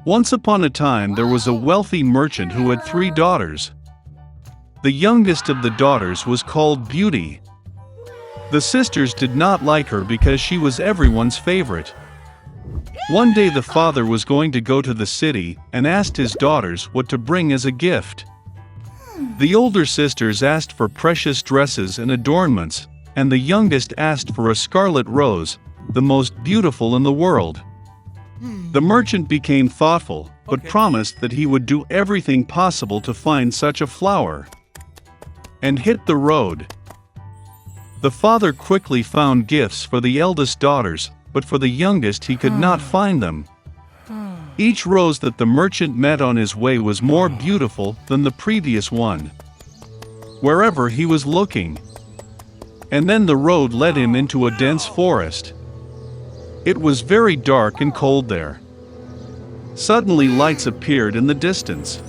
Once upon a time there was a wealthy merchant who had 3 daughters. The youngest of the daughters was called Beauty. The sisters did not like her because she was everyone's favorite. One day the father was going to go to the city and asked his daughters what to bring as a gift. The older sisters asked for precious dresses and adornments, and the youngest asked for a scarlet rose, the most beautiful in the world. The merchant became thoughtful, but promised that he would do everything possible to find such a flower, and hit the road. The father quickly found gifts for the eldest daughters, but for the youngest he could not find them. Each rose that the merchant met on his way was more beautiful than the previous one, wherever he was looking. And then the road led him into a dense forest. It was very dark and cold there. Suddenly lights appeared in the distance.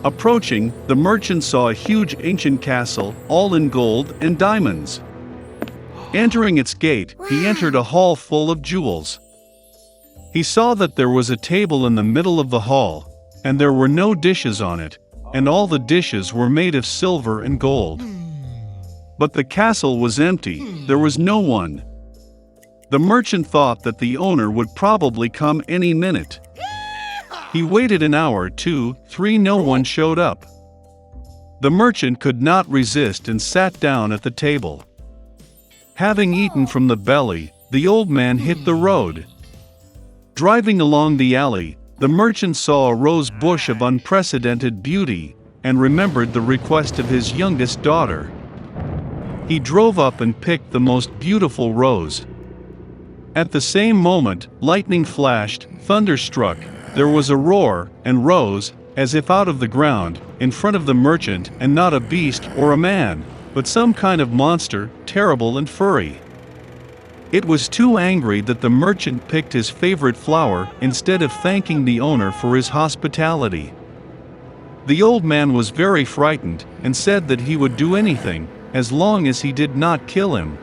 Approaching, the merchant saw a huge ancient castle, all in gold and diamonds. Entering its gate, he entered a hall full of jewels. He saw that there was a table in the middle of the hall, and there were no dishes on it, and all the dishes were made of silver and gold. But the castle was empty, there was no one. The merchant thought that the owner would probably come any minute. He waited an hour, 2, 3, no one showed up. The merchant could not resist and sat down at the table. Having eaten from the belly, the old man hit the road. Driving along the alley, the merchant saw a rose bush of unprecedented beauty, and remembered the request of his youngest daughter. He drove up and picked the most beautiful rose. At the same moment, lightning flashed, thunder struck, there was a roar, and rose, as if out of the ground, in front of the merchant, and not a beast or a man, but some kind of monster, terrible and furry. It was too angry that the merchant picked his favorite flower instead of thanking the owner for his hospitality. The old man was very frightened and said that he would do anything, as long as he did not kill him.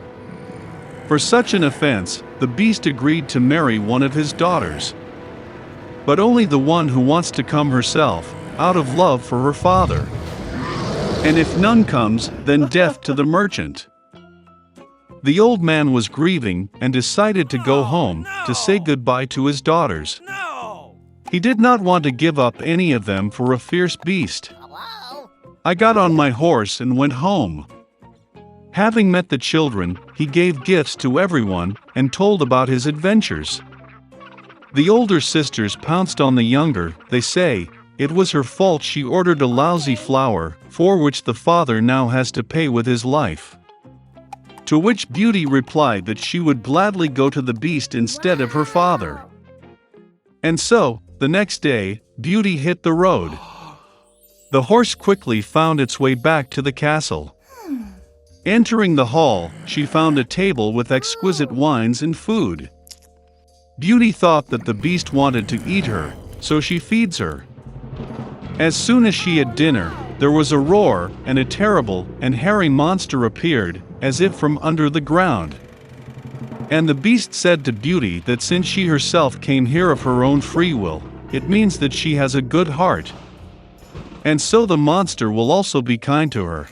For such an offense, the beast agreed to marry one of his daughters. But only the one who wants to come herself, out of love for her father. And if none comes, then death to the merchant. The old man was grieving and decided to go home to say goodbye to his daughters. He did not want to give up any of them for a fierce beast. I got on my horse and went home. Having met the children, he gave gifts to everyone and told about his adventures. The older sisters pounced on the younger, they say, it was her fault she ordered a lousy flower, for which the father now has to pay with his life. To which Beauty replied that she would gladly go to the beast instead of her father. And so, the next day, Beauty hit the road. The horse quickly found its way back to the castle. Entering the hall, she found a table with exquisite wines and food. Beauty thought that the beast wanted to eat her, so she feeds her. As soon as she had dinner, there was a roar, and a terrible and hairy monster appeared, as if from under the ground. And the beast said to Beauty that since she herself came here of her own free will, it means that she has a good heart. And so the monster will also be kind to her.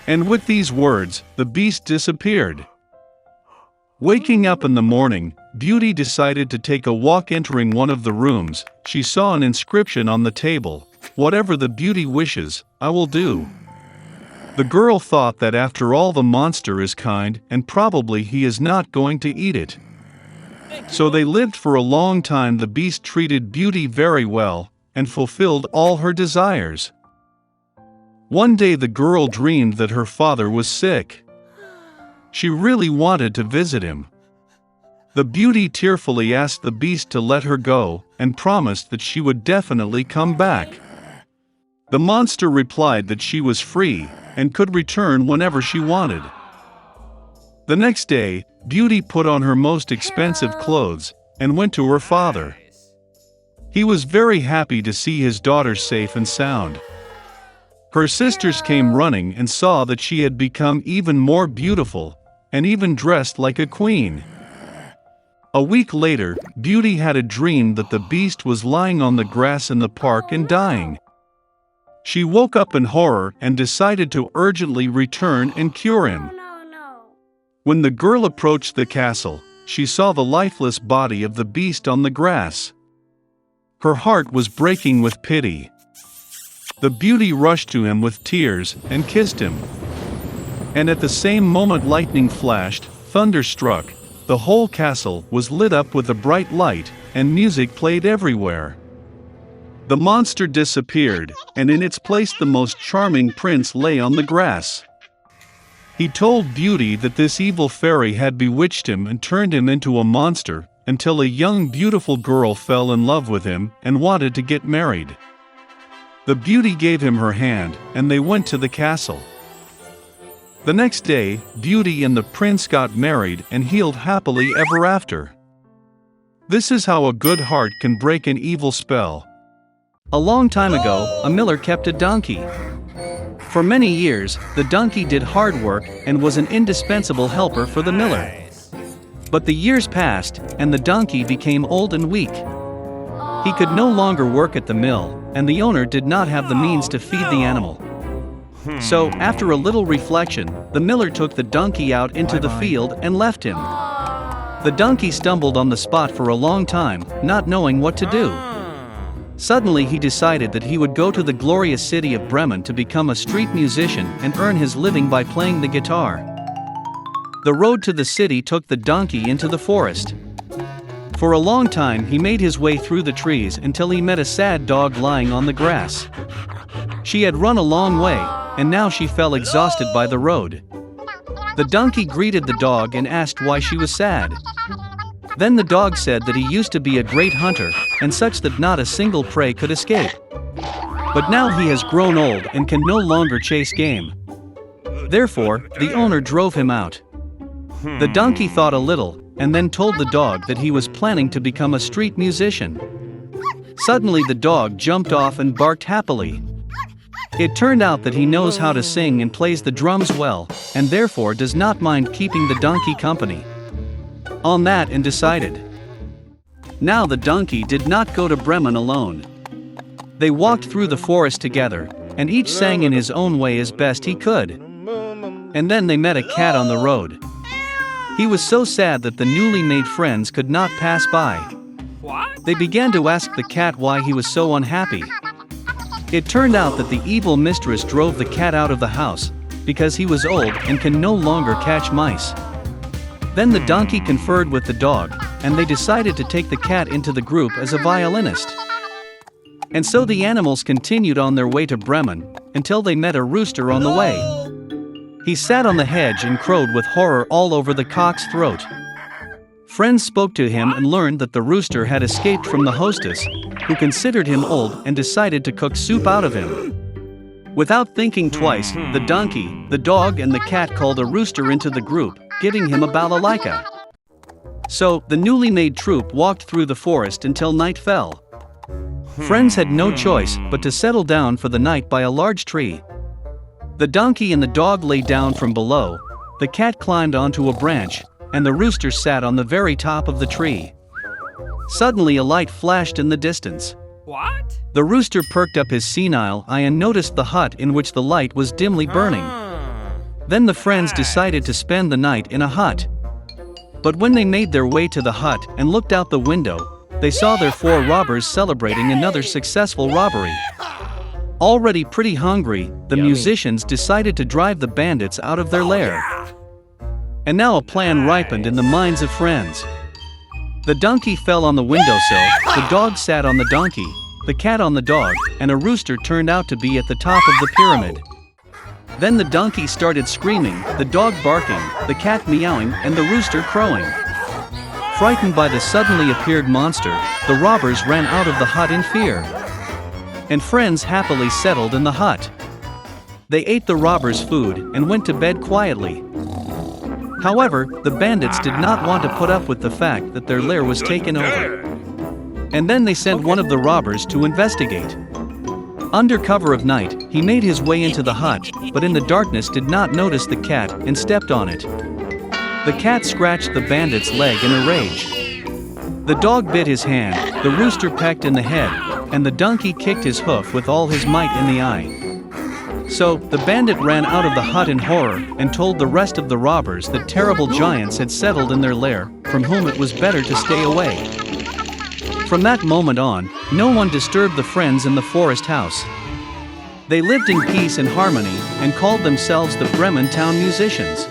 And with these words, the beast disappeared. Waking up in the morning, Beauty decided to take a walk. Entering one of the rooms, she saw an inscription on the table, "Whatever the beauty wishes, I will do." The girl thought that after all the monster is kind and probably he is not going to eat it. So they lived for a long time. The beast treated Beauty very well and fulfilled all her desires. One day the girl dreamed that her father was sick. She really wanted to visit him. The Beauty tearfully asked the beast to let her go and promised that she would definitely come back. The monster replied that she was free and could return whenever she wanted. The next day, Beauty put on her most expensive clothes and went to her father. He was very happy to see his daughter safe and sound. Her sisters came running and saw that she had become even more beautiful, and even dressed like a queen. A week later, Beauty had a dream that the beast was lying on the grass in the park and dying. She woke up in horror and decided to urgently return and cure him. When the girl approached the castle, she saw the lifeless body of the beast on the grass. Her heart was breaking with pity. The beauty rushed to him with tears and kissed him. And at the same moment lightning flashed, thunder struck, the whole castle was lit up with a bright light, and music played everywhere. The monster disappeared, and in its place the most charming prince lay on the grass. He told Beauty that this evil fairy had bewitched him and turned him into a monster, until a young beautiful girl fell in love with him and wanted to get married. The beauty gave him her hand, and they went to the castle. The next day, Beauty and the prince got married and healed happily ever after. This is how a good heart can break an evil spell. A long time ago, a miller kept a donkey. For many years, the donkey did hard work and was an indispensable helper for the miller. But the years passed, and the donkey became old and weak. He could no longer work at the mill, and the owner did not have the means to feed the animal. So, after a little reflection, the miller took the donkey out into the field and left him. The donkey stumbled on the spot for a long time, not knowing what to do. Suddenly he decided that he would go to the glorious city of Bremen to become a street musician and earn his living by playing the guitar. The road to the city took the donkey into the forest. For a long time he made his way through the trees until he met a sad dog lying on the grass. She had run a long way, and now she fell exhausted by the road. The donkey greeted the dog and asked why she was sad. Then the dog said that he used to be a great hunter, and such that not a single prey could escape. But now he has grown old and can no longer chase game. Therefore, the owner drove him out. The donkey thought a little, and then told the dog that he was planning to become a street musician. Suddenly the dog jumped off and barked happily. It turned out that he knows how to sing and plays the drums well, and therefore does not mind keeping the donkey company. On that and decided. Now the donkey did not go to Bremen alone. They walked through the forest together, and each sang in his own way as best he could. And then they met a cat on the road. He was so sad that the newly made friends could not pass by. They began to ask the cat why he was so unhappy. It turned out that the evil mistress drove the cat out of the house, because he was old and can no longer catch mice. Then the donkey conferred with the dog, and they decided to take the cat into the group as a violinist. And so the animals continued on their way to Bremen, until they met a rooster on the way. He sat on the hedge and crowed with horror all over the cock's throat. Friends spoke to him and learned that the rooster had escaped from the hostess, who considered him old and decided to cook soup out of him. Without thinking twice, the donkey, the dog and the cat called a rooster into the group, giving him a balalaika. So, the newly made troupe walked through the forest until night fell. Friends had no choice but to settle down for the night by a large tree. The donkey and the dog lay down from below, the cat climbed onto a branch, and the rooster sat on the very top of the tree. Suddenly a light flashed in the distance. What? The rooster perked up his senile eye and noticed the hut in which the light was dimly burning. Then the friends decided to spend the night in a hut. But when they made their way to the hut and looked out the window, they saw their 4 robbers celebrating another successful robbery. Already pretty hungry, the musicians decided to drive the bandits out of their lair. And now a plan ripened in the minds of friends. The donkey fell on the windowsill, the dog sat on the donkey, the cat on the dog, and a rooster turned out to be at the top of the pyramid. Then the donkey started screaming, the dog barking, the cat meowing, and the rooster crowing. Frightened by the suddenly appeared monster, the robbers ran out of the hut in fear. And friends happily settled in the hut. They ate the robbers' food and went to bed quietly. However, the bandits did not want to put up with the fact that their lair was taken over. And then they sent one of the robbers to investigate. Under cover of night, he made his way into the hut, but in the darkness did not notice the cat and stepped on it. The cat scratched the bandit's leg in a rage. The dog bit his hand, the rooster pecked in the head, and the donkey kicked his hoof with all his might in the eye. So, the bandit ran out of the hut in horror and told the rest of the robbers that terrible giants had settled in their lair, from whom it was better to stay away. From that moment on, no one disturbed the friends in the forest house. They lived in peace and harmony and called themselves the Bremen Town Musicians.